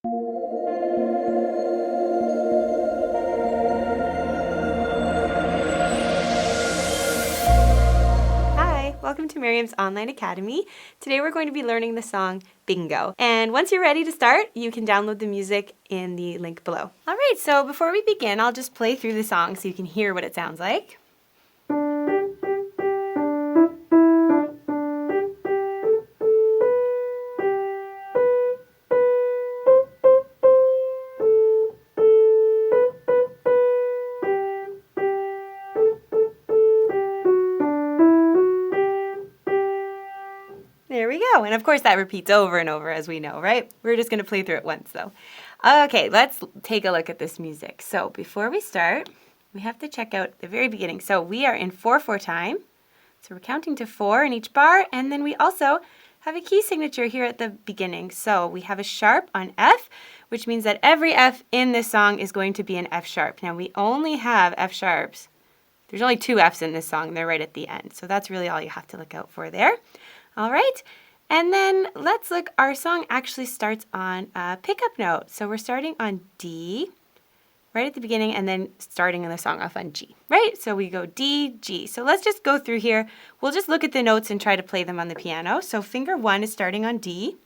Hi, welcome to Merriam's Online Academy. Today we're going to be learning the song b.i.n.g.o. And once you're ready to start, you can download the music in the link below. All right, so before we begin, I'll just play through the song so you can hear what it sounds like. There we go. And of course that repeats over and over as we know, right? We're just going to play through it once though. Okay, let's take a look at this music. So before we start, we have to check out the very beginning. So we are in 4/4 time. So we're counting to 4 in each bar, and then we also have a key signature here at the beginning. So we have a sharp on F, which means that every F in this song is going to be an F sharp. Now we only have F sharps. There's only 2 Fs in this song, and they're right at the end. So that's really all you have to look out for there. All right, and then let's look, our song actually starts on a pickup note. So we're starting on D right at the beginning and then starting the song off on G, right? So we go D, G. So let's just go through here. We'll just look at the notes and try to play them on the piano. So finger 1 is starting on D,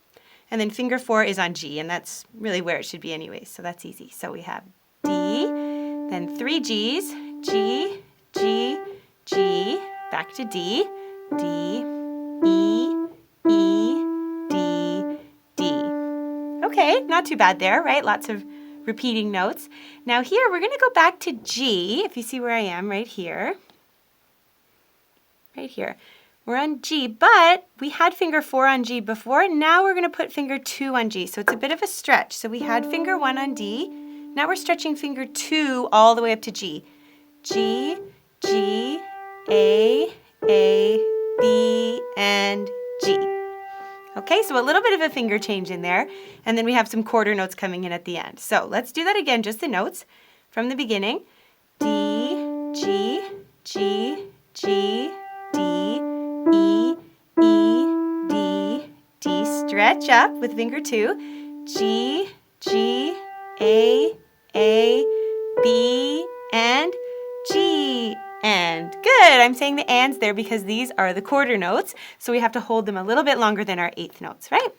and then finger 4 is on G, and that's really where it should be anyways, so that's easy. So we have D, then 3 Gs, G, G, G, back to D, D, E, E, D, D. Okay, not too bad there, right? Lots of repeating notes. Now here, we're going to go back to G, if you see where I am, right here. Right here. We're on G, but we had finger 4 on G before. Now we're going to put finger 2 on G, so it's a bit of a stretch. So we had finger 1 on D. Now we're stretching finger 2 all the way up to G. G, G, A, B, and G. Okay, so a little bit of a finger change in there, and then we have some quarter notes coming in at the end. So let's do that again, just the notes from the beginning. D, G, G, G, D, E, E, D, D. Stretch up with finger 2. G, G, A, B, and G. And good, I'm saying the ands there because these are the quarter notes, so we have to hold them a little bit longer than our eighth notes, right?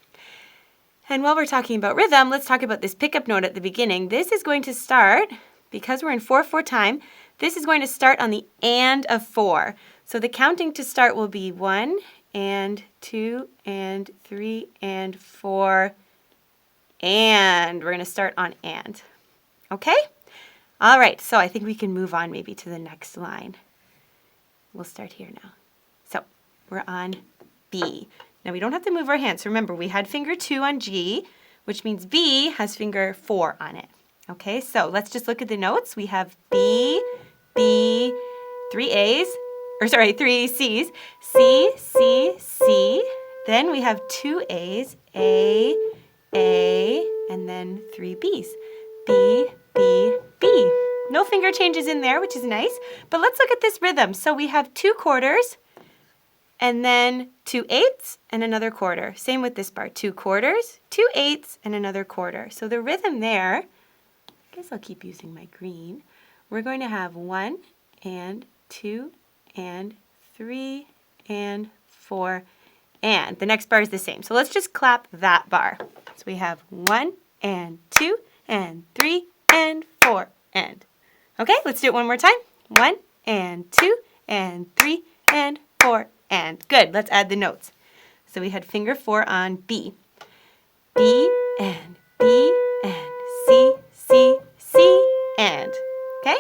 And while we're talking about rhythm, let's talk about this pickup note at the beginning. This is going to start, because we're in 4/4 time, this is going to start on the and of 4. So the counting to start will be 1 and 2 and 3 and 4, and we're going to start on and. Okay? All right, so I think we can move on maybe to the next line. We'll start here now. So we're on B. Now we don't have to move our hands. Remember, we had finger 2 on G, which means B has finger 4 on it. Okay, so let's just look at the notes. We have B, 3 A's, or sorry, 3 C's, C, C, C. Then we have 2 A's, A, and then 3 B's, B, B, B. No finger changes in there, which is nice. But let's look at this rhythm. So we have 2 quarters, and then 2 eighths, and another quarter. Same with this bar, 2 quarters, 2 eighths, and another quarter. So the rhythm there, I guess I'll keep using my green. We're going to have 1 and 2 and 3 and 4, and the next bar is the same. So let's just clap that bar. So we have 1 and 2 and 3 and 4 and. Okay, let's do it one more time. 1 and 2 and 3 and 4 and. Good, let's add the notes. So we had finger 4 on B. B and B and C, C, C and. Okay?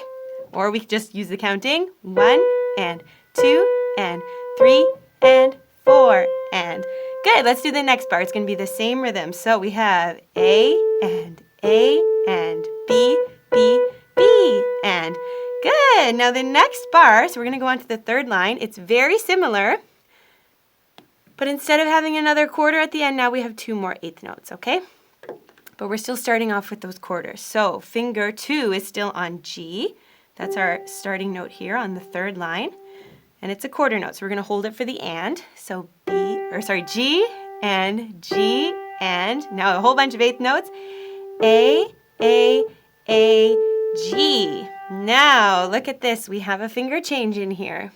Or we could just use the counting. 1 and 2 and 3 and 4 and. Good, let's do the next bar. It's going to be the same rhythm. So we have A and B, B, B, and. Good, now the next bar, so we're going to go on to the third line. It's very similar, but instead of having another quarter at the end, now we have 2 more eighth notes, okay? But we're still starting off with those quarters. So finger 2 is still on G. That's our starting note here on the third line. And it's a quarter note, so we're going to hold it for the and. So G and G, and now a whole bunch of eighth notes. A, A, A, G. Now, look at this. We have a finger change in here.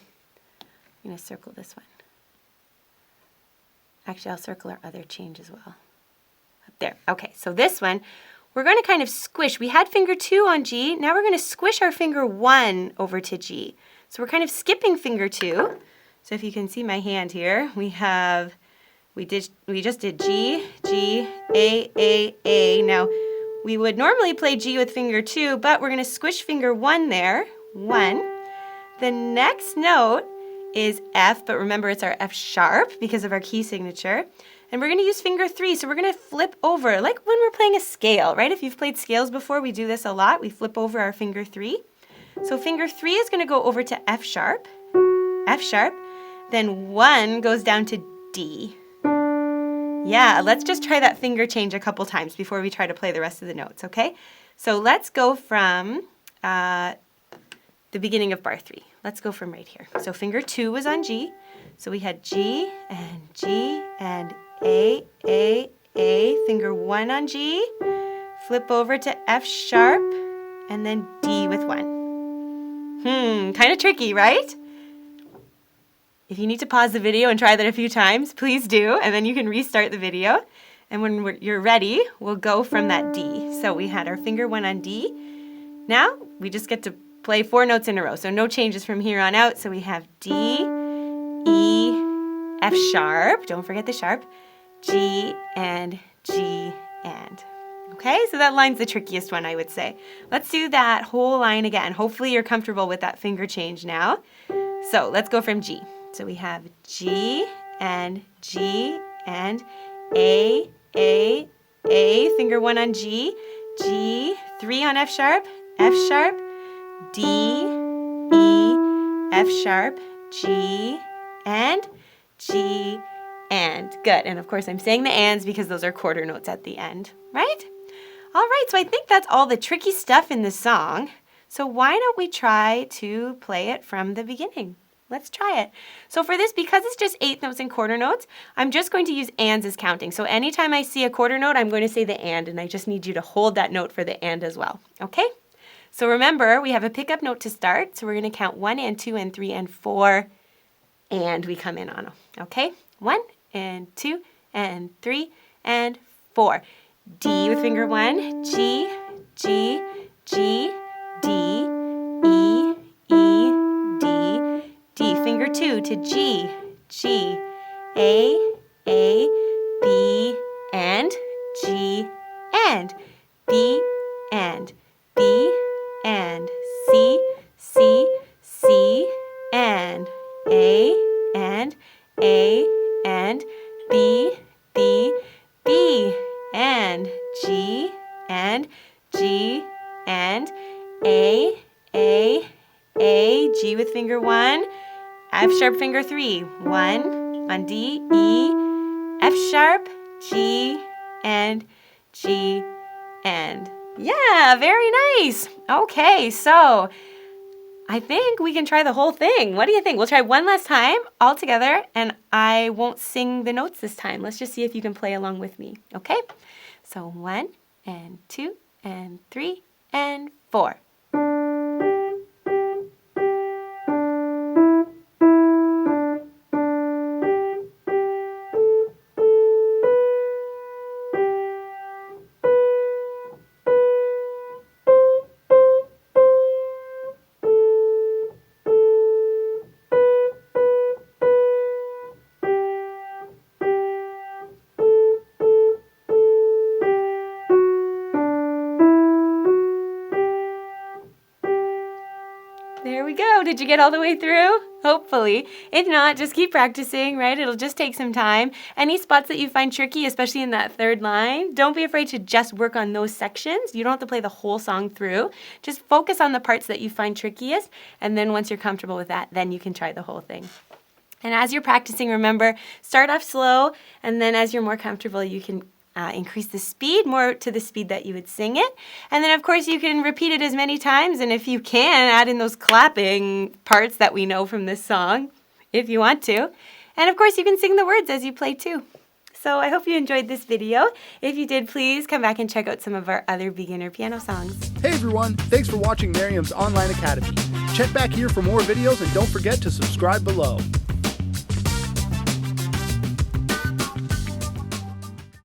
I'm going to circle this one. Actually, I'll circle our other change as well. Up there. Okay, so this one, we're going to kind of squish. We had finger 2 on G. Now we're going to squish our finger 1 over to G. So we're kind of skipping finger 2. So if you can see my hand here, we just did G, G, A. Now, we would normally play G with finger 2, but we're going to squish finger 1 there. 1. The next note is F, but remember it's our F sharp because of our key signature. And we're going to use finger 3, so we're going to flip over, like when we're playing a scale, right? If you've played scales before, we do this a lot. We flip over our finger 3. So finger 3 is going to go over to F sharp, then 1 goes down to D. Yeah, let's just try that finger change a couple times before we try to play the rest of the notes, okay? So let's go from the beginning of bar 3. Let's go from right here. So finger 2 was on G. So we had G and A. Finger 1 on G. Flip over to F sharp and then D with 1. Kind of tricky, right? If you need to pause the video and try that a few times, please do, and then you can restart the video. And when you're ready, we'll go from that D. So we had our finger 1 on D. Now we just get to play 4 notes in a row, so no changes from here on out. So we have D, E, F sharp, don't forget the sharp, G, and G, and. Okay, so that line's the trickiest one, I would say. Let's do that whole line again. Hopefully you're comfortable with that finger change now. So let's go from G. So we have G, and A, finger 1 on G, G, 3 on F sharp, D, E, F sharp, G, and G, and. Good, and of course I'm saying the ands because those are quarter notes at the end, right? All right, so I think that's all the tricky stuff in the song. So why don't we try to play it from the beginning? Let's try it. So for this, because it's just 8th notes and quarter notes, I'm just going to use ands as counting. So anytime I see a quarter note, I'm going to say the and I just need you to hold that note for the and as well. Okay? So remember, we have a pickup note to start. So we're going to count 1 and 2 and 3 and 4, and we come in on them. Okay? 1 and 2 and 3 and 4. D with finger 1, G, D, E, D, finger 2 to G, A, B, and G, and B, and B, and C, and A, and B, and G, and A, G with finger 1, F sharp finger 3, 1 on D, E, F sharp, G, and G, and. Yeah, very nice. Okay, so I think we can try the whole thing. What do you think? We'll try one last time all together, and I won't sing the notes this time. Let's just see if you can play along with me, okay? So 1 and 2 and 3 and 4. There we go. Did you get all the way through? Hopefully. If not, just keep practicing, right? It'll just take some time. Any spots that you find tricky, especially in that third line, don't be afraid to just work on those sections. You don't have to play the whole song through. Just focus on the parts that you find trickiest, and then once you're comfortable with that, then you can try the whole thing. And as you're practicing, remember, start off slow, and then as you're more comfortable, you can increase the speed more to the speed that you would sing it. And then, of course, you can repeat it as many times. And if you can, add in those clapping parts that we know from this song, if you want to. And, of course, you can sing the words as you play, too. So I hope you enjoyed this video. If you did, please come back and check out some of our other beginner piano songs. Hey everyone, thanks for watching Merriam's Online Academy. Check back here for more videos and don't forget to subscribe below.